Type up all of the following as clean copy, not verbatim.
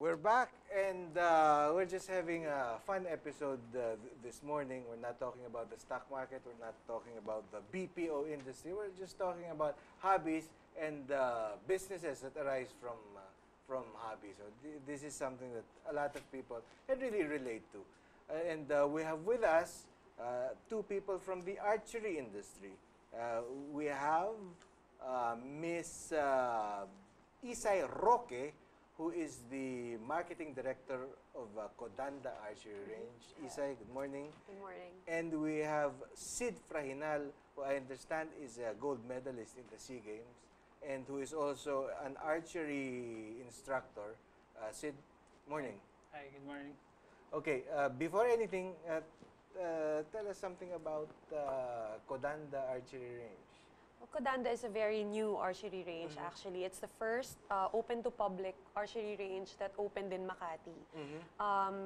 We're back, and we're just having a fun episode this morning. We're not talking about the stock market. We're not talking about the BPO industry. We're just talking about hobbies and businesses that arise from hobbies. So this is something that a lot of people can really relate to. And we have with us two people from the archery industry. We have Miss Isay Roque, who is the marketing director of Kodanda Archery Range. Isay, good morning. Good morning. And we have Sid Fraginal, who I understand is a gold medalist in the SEA Games, and who is also an archery instructor. Sid, morning. Hi, good morning. Okay, before anything, tell us something about Kodanda Archery Range. Kodanda is a very new archery range, actually. It's the first open-to-public archery range that opened in Makati.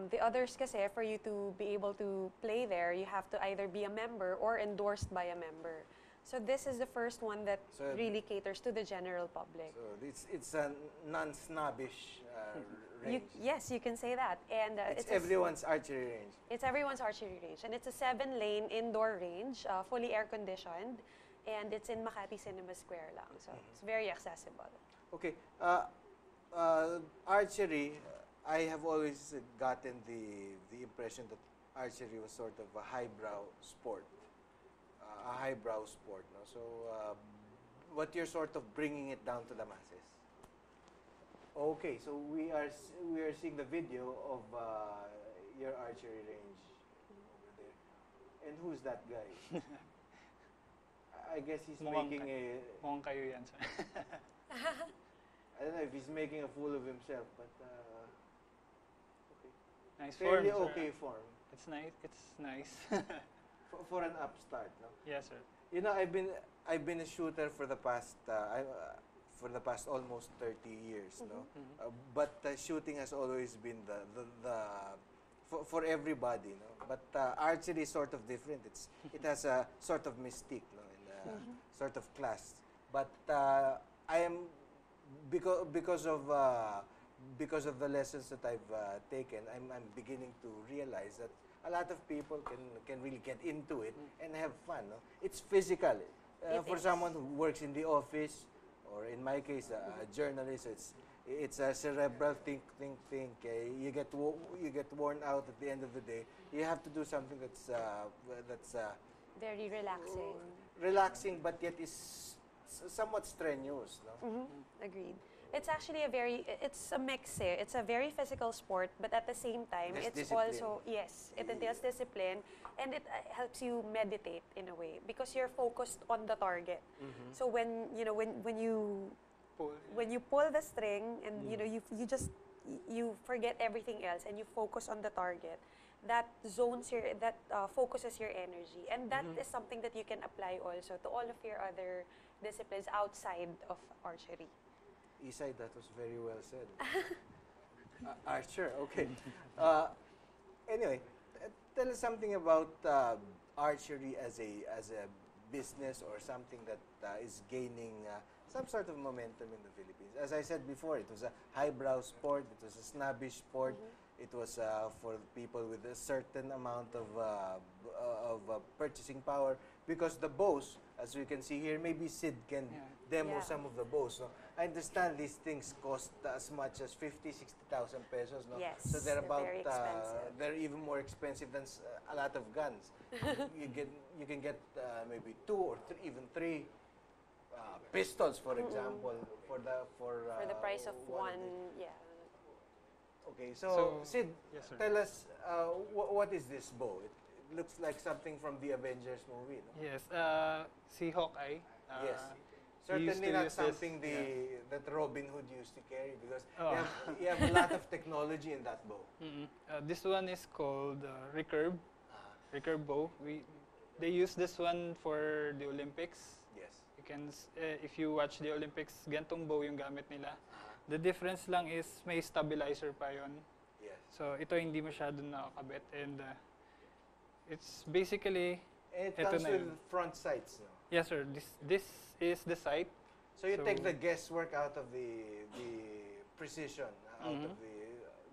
The others kasi, for you to be able to play there, you have to either be a member or endorsed by a member. So this is the first one that really caters to the general public. So it's a non-snobbish range. Yes, you can say that. And it's everyone's archery range. It's everyone's archery range. And it's a 7-lane indoor range, fully air-conditioned. And it's in Makati Cinema Square lang, so it's very accessible. Okay, archery, I have always gotten the impression that archery was sort of a highbrow sport, no? So, what you're sort of bringing it down to the masses. Okay, so we are seeing the video of your archery range over there, and who's that guy? I guess he's making a... Mukhang kayo yan, sir. I don't know if he's making a fool of himself, but okay. Nice Fairly form, okay sir. form. It's nice. It's nice. For an upstart, no? Yes, sir. You know, I've been a shooter for the past almost 30 years, no? But shooting has always been for everybody, no? But archery is sort of different. It has a sort of mystique, no? Sort of class, but I am because of the lessons that I've taken, I'm beginning to realize that a lot of people can really get into it and have fun. No? It's physical. For someone who works in the office, or in my case, a journalist, it's a cerebral think. You get worn out at the end of the day. You have to do something that's very relaxing. Relaxing, but yet is somewhat strenuous, no? Agreed. It's actually it's a mix. It's a very physical sport, but at the same time, There's it's discipline. also, yes, it entails discipline, and it helps you meditate in a way because you're focused on the target. So when you pull the string and you forget everything else and you focus on the target, that focuses your energy, and that is something that you can apply also to all of your other disciplines outside of archery. Isay, that was very well said. Archer, okay. Anyway, tell us something about archery as a business or something that is gaining some sort of momentum in the Philippines. As I said before, it was a highbrow sport. It was a snobbish sport. It was for people with a certain amount of purchasing power, because the bows, as we can see here, maybe Sid can demo some of the bows. No? I understand these things cost as much as 50,000-60,000 pesos. No? Yes, so they're about very expensive. they're even more expensive than a lot of guns. you can get maybe 2 or even 3 pistols, for example, for the price of one. Okay, so Sid, yes, sir. tell us what is this bow? It looks like something from the Avengers movie, no? Yes, si Hawkeye. Yes. He used Certainly to not use something this, that Robin Hood used to carry, because you have a lot of technology in that bow. This one is called Recurve Bow. They use this one for the Olympics. Yes. You can, if you watch the Olympics, gantong bow yung gamit nila. The difference lang is may stabilizer pa yon. Yes. So ito hindi masyadong nakakabit, and it's basically And it comes with front sights, no? Yes, sir. This is the sight. So you take the guesswork out of the precision, out of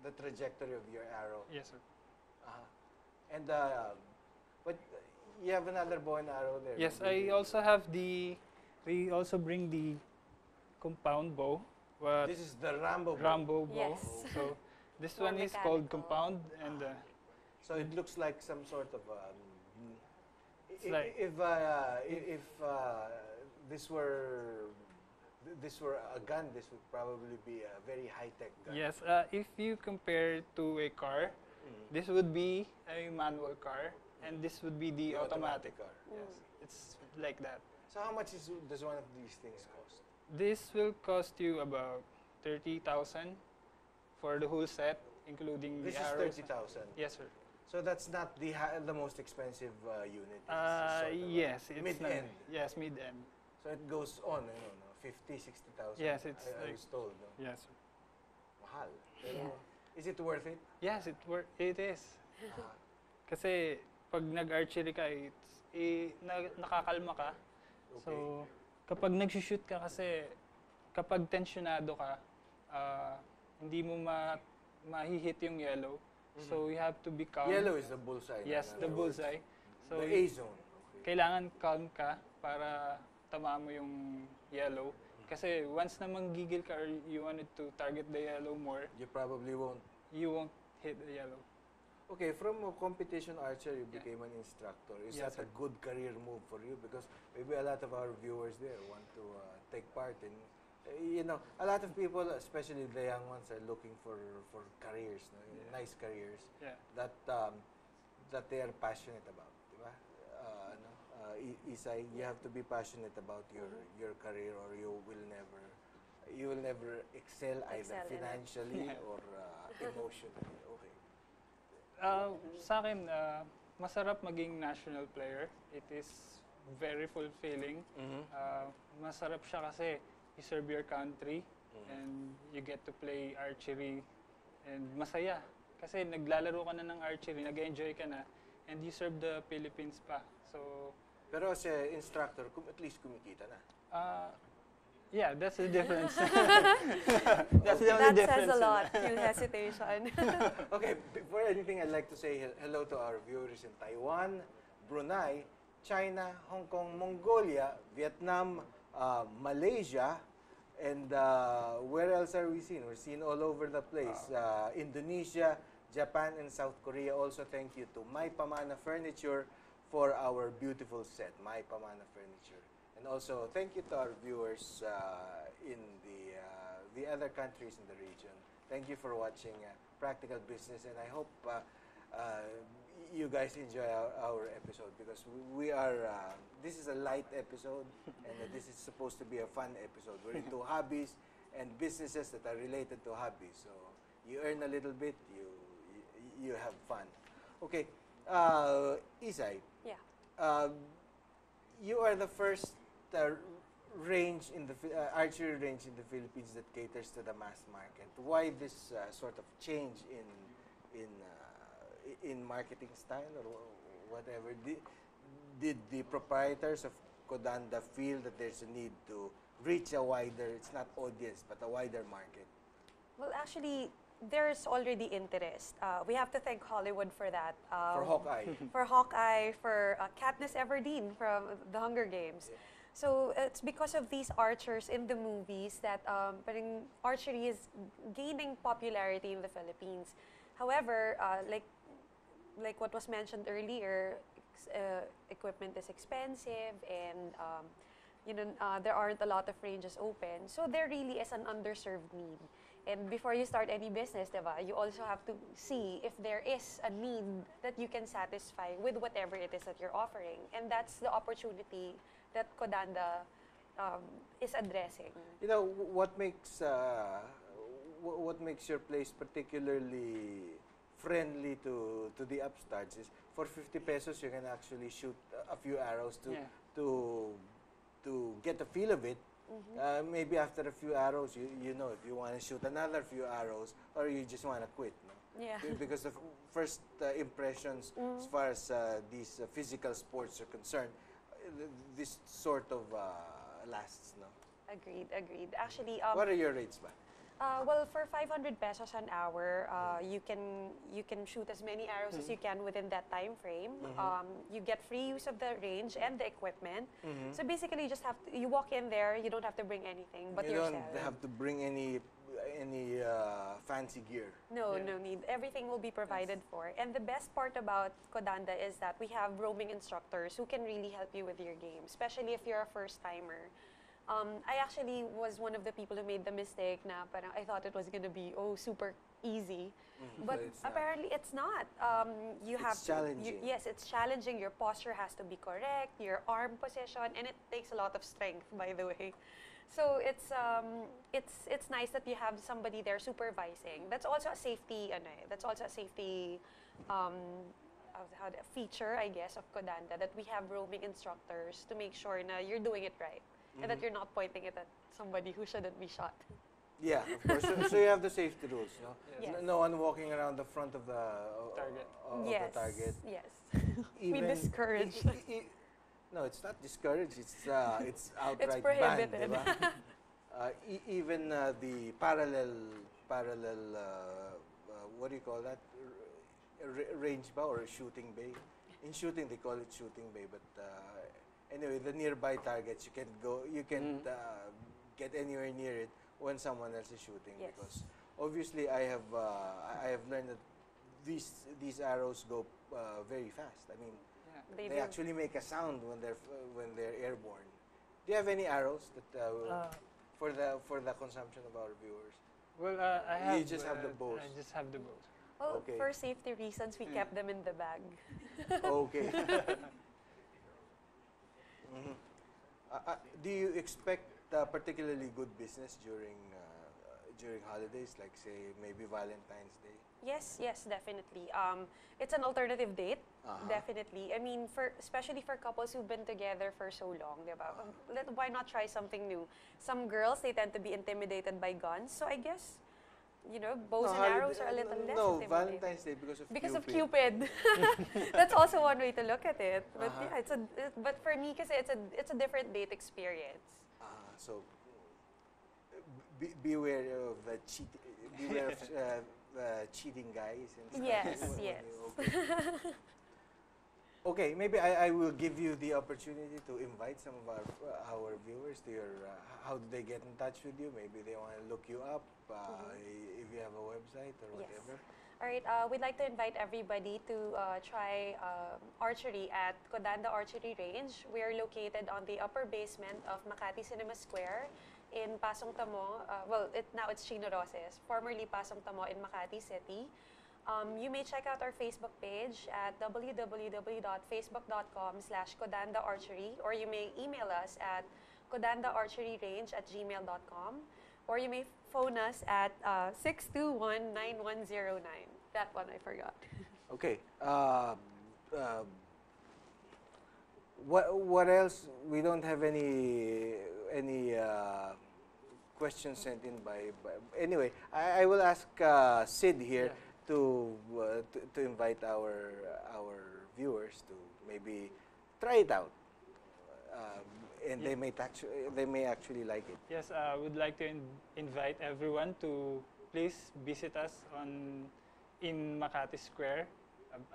the trajectory of your arrow. Yes, sir. And but you have another bow and arrow there. Yes, I also have we also bring the compound bow. This is the Rambo bow. Rambo bow. Yes. So this More one is called mechanical. compound, and So it looks like some sort of It's like- if this were a gun, this would probably be a very high-tech gun. yes, if you compare to a car, this would be a manual car, and this would be the automatic car. Yes, it's like that. So how much does one of these things cost? This will cost you about 30,000 for the whole set, including This the is arrows. 30,000. Yes, sir. So that's not the most expensive unit. It's sort of Yes, it's mid-end. Yes, mid-end. So it goes on, 50, 60,000. Yes, it's I like- was told. No? Yes, sir. Mahal. Pero Yeah. is it worth it? Yes, it is. Kasi pag nag-archery ka, nakakalma ka. Okay. So, kapag nag-shoot ka kasi, kapag tensionado ka, hindi mo mahihit yung yellow. So, you have to be calm. Yellow is the bullseye. Yes, in the other words. bullseye. So, The A zone. Okay. kailangan calm ka para tamaan mo yung yellow. Kasi once na manggigil ka or you wanted to target the yellow more, You probably won't. you won't hit the yellow. Okay, from a competition archer, you became an instructor. Is Yes, that a good career move for you? Because maybe a lot of our viewers there want to take part in. A lot of people, especially the young ones, are looking for careers, nice careers Yeah. that they are passionate about, diba? Isay, you have to be passionate about your career, or you will never excel either Excel in it. financially or emotionally. Okay. Sa akin, masarap maging national player. It is very fulfilling. Masarap siya kasi you serve your country and you get to play archery and masaya. Kasi naglalaro ka na ng archery, nag-enjoy ka na, and you serve the Philippines pa. So, Pero as a instructor, at least kumikita na. yeah, that's the difference. That's the only That difference. says a lot, yung hesitation. Okay, before anything, I'd like to say hello to our viewers in Taiwan, Brunei, China, Hong Kong, Mongolia, Vietnam, Malaysia, and where else are we seen? We're seen all over the place. Indonesia, Japan, and South Korea. Also, thank you to My Pamana Furniture for our beautiful set, My Pamana Furniture. And also, thank you to our viewers in the other countries in the region. Thank you for watching Practical Business, and I hope you guys enjoy our episode, because we are, this is a light episode, and this is supposed to be a fun episode. We're into hobbies and businesses that are related to hobbies. So you earn a little bit, you have fun. Okay, Isay. Yeah. You are the first range in the archery range in the Philippines that caters to the mass market. Why this sort of change in marketing style or whatever? Did the proprietors of Kodanda feel that there's a need to reach a wider, it's not audience, but a wider market? Well, actually, there's already interest. We have to thank Hollywood for that. For Hawkeye. For Hawkeye, for Katniss Everdeen from The Hunger Games. Yeah. So it's because of these archers in the movies that parang archery is gaining popularity in the Philippines. However, like what was mentioned earlier, equipment is expensive, and there aren't a lot of ranges open. So there really is an underserved need. And before you start any business, diba, you also have to see if there is a need that you can satisfy with whatever it is that you're offering. And that's the opportunity that Kodanda is addressing. You know, what makes your place particularly friendly to the upstarts is for 50 pesos you can actually shoot a few arrows to get a feel of it. Maybe after a few arrows, you know if you want to shoot another few arrows or you just want to quit. No? Yeah. Because the first impressions as far as these physical sports are concerned, this sort of lasts. No? Agreed. Actually, What are your rates, ba? Well, for 500 pesos an hour, you can shoot as many arrows as you can within that time frame. You get free use of the range and the equipment. So basically, you just have to, you walk in there. You don't have to bring anything but You yourself. don't have to bring any fancy gear. No, no need. Everything will be provided for. And the best part about Kodanda is that we have roaming instructors who can really help you with your game, especially if you're a first timer. I actually was one of the people who made the mistake na parang I thought it was going to be super easy. But apparently it's not. You have It's challenging. Yes, it's challenging. Your posture has to be correct, your arm position, and it takes a lot of strength, by the way. So it's nice that you have somebody there supervising. That's also a safety feature, I guess, of Kodanda, that we have roaming instructors to make sure na you're doing it right and that you're not pointing it at somebody who shouldn't be shot. Yeah, of course. So you have the safety rules, no? Yes. No one walking around the front of the Target. of Yes. the target. Yes. We discourage. No, it's not discouraged. It's outright prohibited. banned, diba? Even the parallel, what do you call that? Range bow or shooting bay. In shooting, they call it shooting bay. But anyway, the nearby targets, you can get anywhere near it when someone else is shooting. Yes. Because obviously, I have learned that these arrows go very fast. I mean, They they do. actually make a sound when they're airborne. Do you have any arrows that for the consumption of our viewers? Well, I have. You just have the bows. I just have the bows. Well, Okay. for safety reasons, we kept them in the bag. Okay. Do you expect particularly good business during holidays, like say maybe Valentine's Day? Yes, definitely. It's an alternative date, definitely. I mean, especially for couples who've been together for so long, diba? Why not try something new? Some girls, they tend to be intimidated by guns, so I guess, bows and arrows are a little less No, intimidating. Valentine's Day because of Cupid. That's also one way to look at it. But yeah, but for me, kasi it's a different date experience. So beware of the beware of cheating guys and stuff. Yes, When yes. Okay. Okay, maybe I will give you the opportunity to invite some of our viewers to your. How do they get in touch with you? Maybe they want to look you up if you have a website or Yes. whatever. All right, we'd like to invite everybody to try archery at Kodanda Archery Range. We are located on the upper basement of Makati Cinema Square in Pasong Tamo. Now it's Chino Roses, formerly Pasong Tamo in Makati City. You may check out our Facebook page at www.facebook.com/Kodanda Archery, or you may email us at kodandaarcheryrange@gmail.com, or you may phone us at 621-9109. That one I forgot. Okay. What else? We don't have any questions sent in by anyway, I will ask Sid here to invite our viewers to maybe try it out, and they may actually like it. Yes, I would like to invite everyone to please visit us in Makati Square,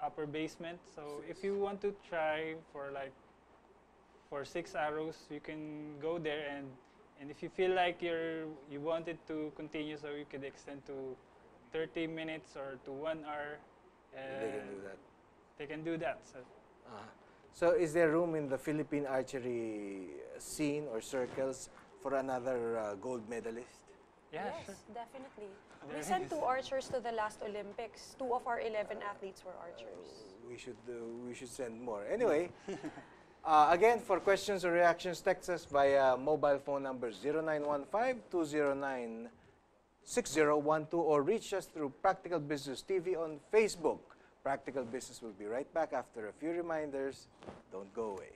upper basement. So if you want to try for 6 arrows, you can go there, and if you feel like you want it to continue, so you could extend to 30 minutes or to 1 hour. They can do that. They can do that. So is there room in the Philippine archery scene or circles for another gold medalist? Yeah, Yes, sure. definitely. There We sent is. 2 archers to the last Olympics. 2 of our 11 athletes were archers. We should send more. Anyway, again, for questions or reactions, text us via mobile phone number 0915-209-6012 or reach us through Practical Business TV on Facebook. Practical Business will be right back after a few reminders. Don't go away.